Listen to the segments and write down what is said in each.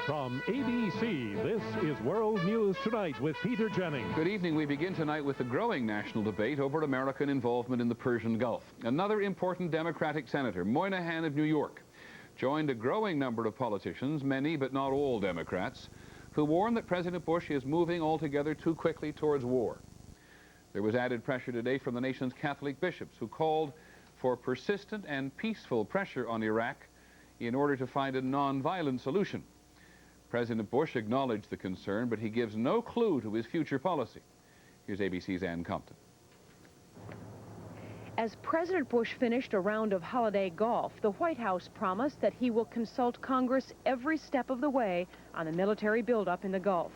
From ABC, this is World News Tonight with Peter Jennings. Good evening. We begin tonight with the growing national debate over American involvement in the Persian Gulf. Another important Democratic senator, Moynihan of New York, joined a growing number of politicians, many but not all Democrats, who warn that President Bush is moving altogether too quickly towards war. There was added pressure today from the nation's Catholic bishops, who called for persistent and peaceful pressure on Iraq in order to find a non-violent solution. President Bush acknowledged the concern, but he gives no clue to his future policy. Here's ABC's Ann Compton. As President Bush finished a round of holiday golf, the White House promised that he will consult Congress every step of the way on the military buildup in the Gulf.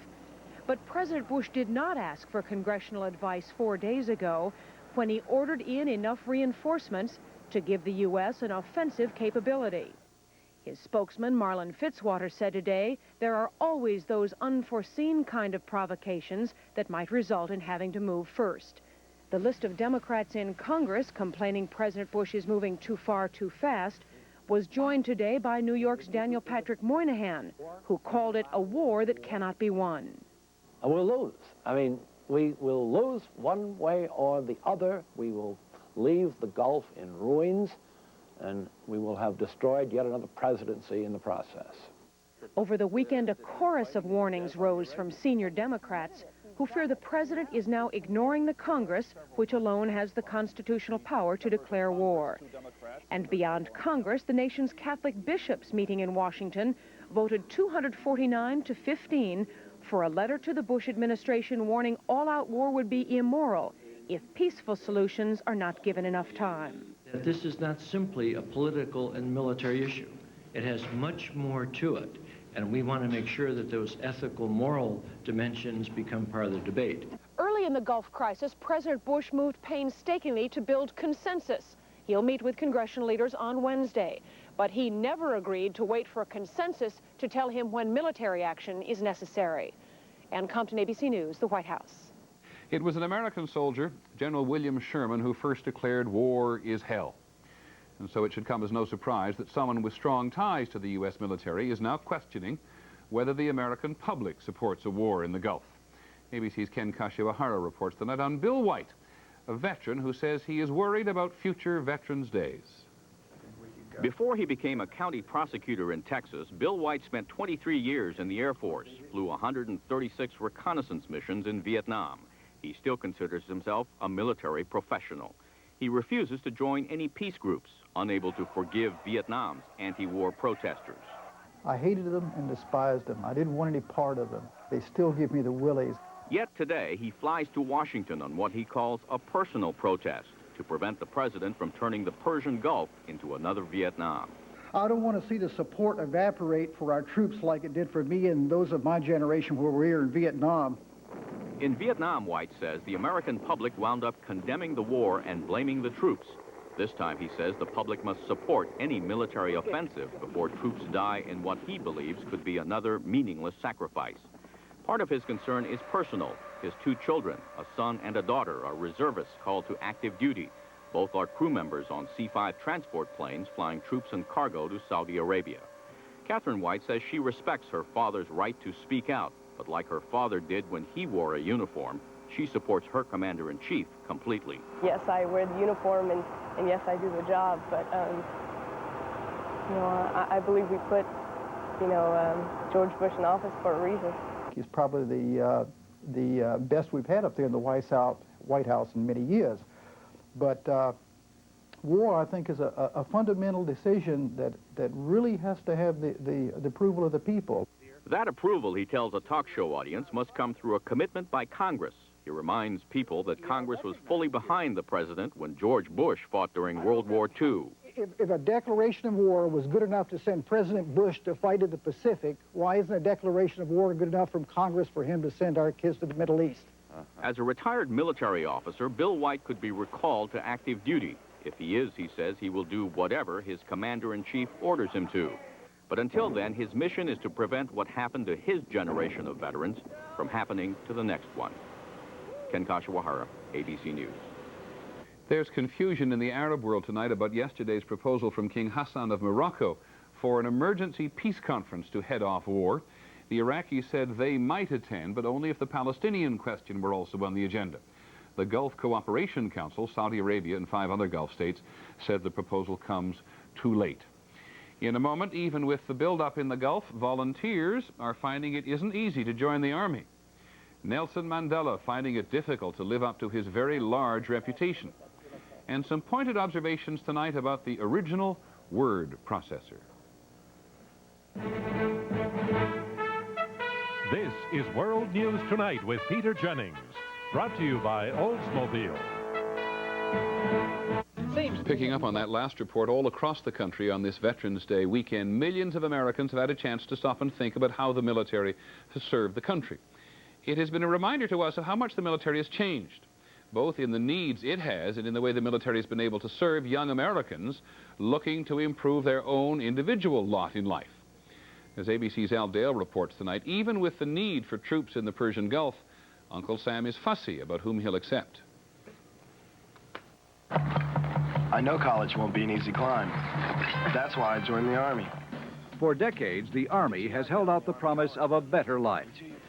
But President Bush did not ask for congressional advice 4 days ago when he ordered in enough reinforcements to give the U.S. an offensive capability. His spokesman, Marlin Fitzwater, said today there are always those unforeseen kind of provocations that might result in having to move first. The list of Democrats in Congress complaining President Bush is moving too far too fast was joined today by New York's Daniel Patrick Moynihan, who called it a war that cannot be won. We'll lose. I mean, we will lose one way or the other. We will leave the Gulf in ruins, and we will have destroyed yet another presidency in the process. Over the weekend, a chorus of warnings rose from senior Democrats who fear the president is now ignoring the Congress, which alone has the constitutional power to declare war. And beyond Congress, the nation's Catholic bishops meeting in Washington voted 249 to 15 for a letter to the Bush administration warning all-out war would be immoral if peaceful solutions are not given enough time. This is not simply a political and military issue. It has much more to it, and we want to make sure that those ethical, moral dimensions become part of the debate. Early in the Gulf crisis, President Bush moved painstakingly to build consensus. He'll meet with congressional leaders on Wednesday, but he never agreed to wait for a consensus to tell him when military action is necessary. Ann Compton, ABC News, the White House. It was an American soldier, General William Sherman, who first declared war is hell. And so it should come as no surprise that someone with strong ties to the U.S. military is now questioning whether the American public supports a war in the Gulf. ABC's Ken Kashiwahara reports tonight on Bill White, a veteran who says he is worried about future Veterans Days. Before he became a county prosecutor in Texas, Bill White spent 23 years in the Air Force, flew 136 reconnaissance missions in Vietnam. He still considers himself a military professional. He refuses to join any peace groups, unable to forgive Vietnam's anti-war protesters. I hated them and despised them. I didn't want any part of them. They still give me the willies. Yet today, he flies to Washington on what he calls a personal protest to prevent the president from turning the Persian Gulf into another Vietnam. I don't want to see the support evaporate for our troops like it did for me and those of my generation who were here in Vietnam. In Vietnam, White says, the American public wound up condemning the war and blaming the troops. This time, he says, the public must support any military offensive before troops die in what he believes could be another meaningless sacrifice. Part of his concern is personal. His 2 children, a son and a daughter, are reservists called to active duty. Both are crew members on C-5 transport planes flying troops and cargo to Saudi Arabia. Catherine White says she respects her father's right to speak out, but like her father did when he wore a uniform, she supports her commander-in-chief completely. Yes, I wear the uniform, and yes, I do the job, but, you know, I believe we put, you know, George Bush in office for a reason. He's probably the best we've had up there in the White House in many years. But war, I think, is a fundamental decision that really has to have the approval of the people. That approval, he tells a talk show audience, must come through a commitment by Congress. He reminds people that Congress was fully behind the president when George Bush fought during World War II. If a declaration of war was good enough to send President Bush to fight in the Pacific, why isn't a declaration of war good enough from Congress for him to send our kids to the Middle East? As a retired military officer, Bill White could be recalled to active duty. If he is, he says, he will do whatever his commander-in-chief orders him to. But until then, his mission is to prevent what happened to his generation of veterans from happening to the next one. Ken Kashiwahara, ABC News. There's confusion in the Arab world tonight about yesterday's proposal from King Hassan of Morocco for an emergency peace conference to head off war. The Iraqis said they might attend, but only if the Palestinian question were also on the agenda. The Gulf Cooperation Council, Saudi Arabia and 5 other Gulf states, said the proposal comes too late. In a moment, even with the build-up in the Gulf, volunteers are finding it isn't easy to join the army. Nelson Mandela finding it difficult to live up to his very large reputation. And some pointed observations tonight about the original word processor. This is World News Tonight with Peter Jennings. Brought to you by Oldsmobile. Picking up on that last report, all across the country on this Veterans Day weekend, millions of Americans have had a chance to stop and think about how the military has served the country. It has been a reminder to us of how much the military has changed, both in the needs it has and in the way the military has been able to serve young Americans looking to improve their own individual lot in life. As ABC's Al Dale reports tonight, even with the need for troops in the Persian Gulf, Uncle Sam is fussy about whom he'll accept. I know college won't be an easy climb. That's why I joined the Army. For decades, the Army has held out the promise of a better life,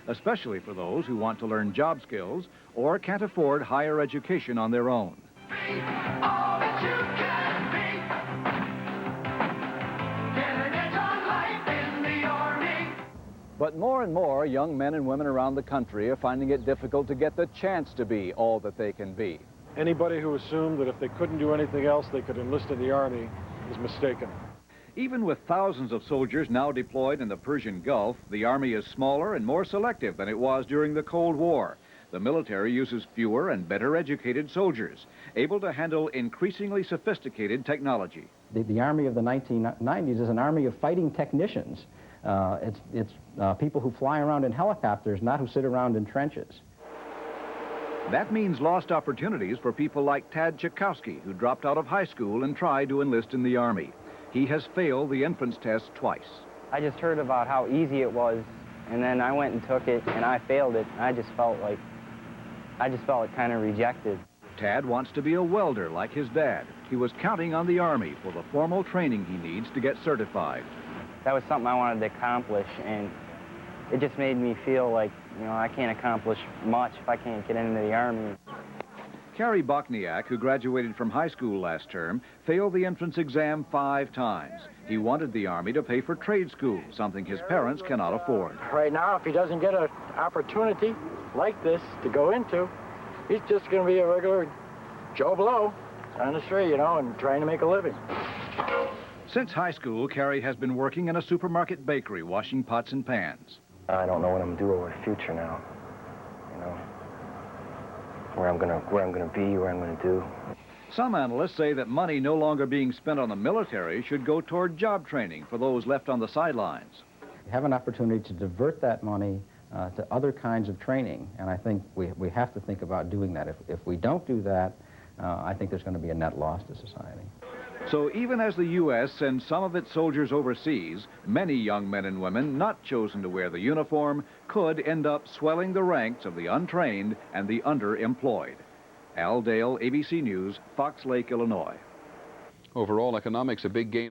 especially for those who want to learn job skills or can't afford higher education on their own. Be all that you can be. Get an edge on life in the Army. But more and more young men and women around the country are finding it difficult to get the chance to be all that they can be. Anybody who assumed that if they couldn't do anything else, they could enlist in the Army is mistaken. Even with thousands of soldiers now deployed in the Persian Gulf, the Army is smaller and more selective than it was during the Cold War. The military uses fewer and better educated soldiers, able to handle increasingly sophisticated technology. The Army of the 1990s is an army of fighting technicians. It's people who fly around in helicopters, not who sit around in trenches. That means lost opportunities for people like Tad Tchaikovsky, who dropped out of high school and tried to enlist in the Army. He has failed the entrance test twice. I just heard about how easy it was, and then I went and took it, and I failed it. I just felt kind of rejected. Tad wants to be a welder like his dad. He was counting on the Army for the formal training he needs to get certified. That was something I wanted to accomplish, and it just made me feel like, you know, I can't accomplish much if I can't get into the Army. Carrie Bokniak, who graduated from high school last term, failed the entrance exam 5 times. He wanted the Army to pay for trade school, something his parents cannot afford. Right now, if he doesn't get an opportunity like this to go into, he's just going to be a regular Joe Blow on the street, you know, and trying to make a living. Since high school, Carrie has been working in a supermarket bakery, washing pots and pans. I don't know what I'm going to do over the future now, you know, where I'm going to be, what I'm going to do. Some analysts say that money no longer being spent on the military should go toward job training for those left on the sidelines. We have an opportunity to divert that money to other kinds of training, and I think we have to think about doing that. If we don't do that, I think there's going to be a net loss to society. So even as the U.S. sends some of its soldiers overseas, many young men and women not chosen to wear the uniform could end up swelling the ranks of the untrained and the underemployed. Al Dale, ABC News, Fox Lake, Illinois. Overall economics, a big gain.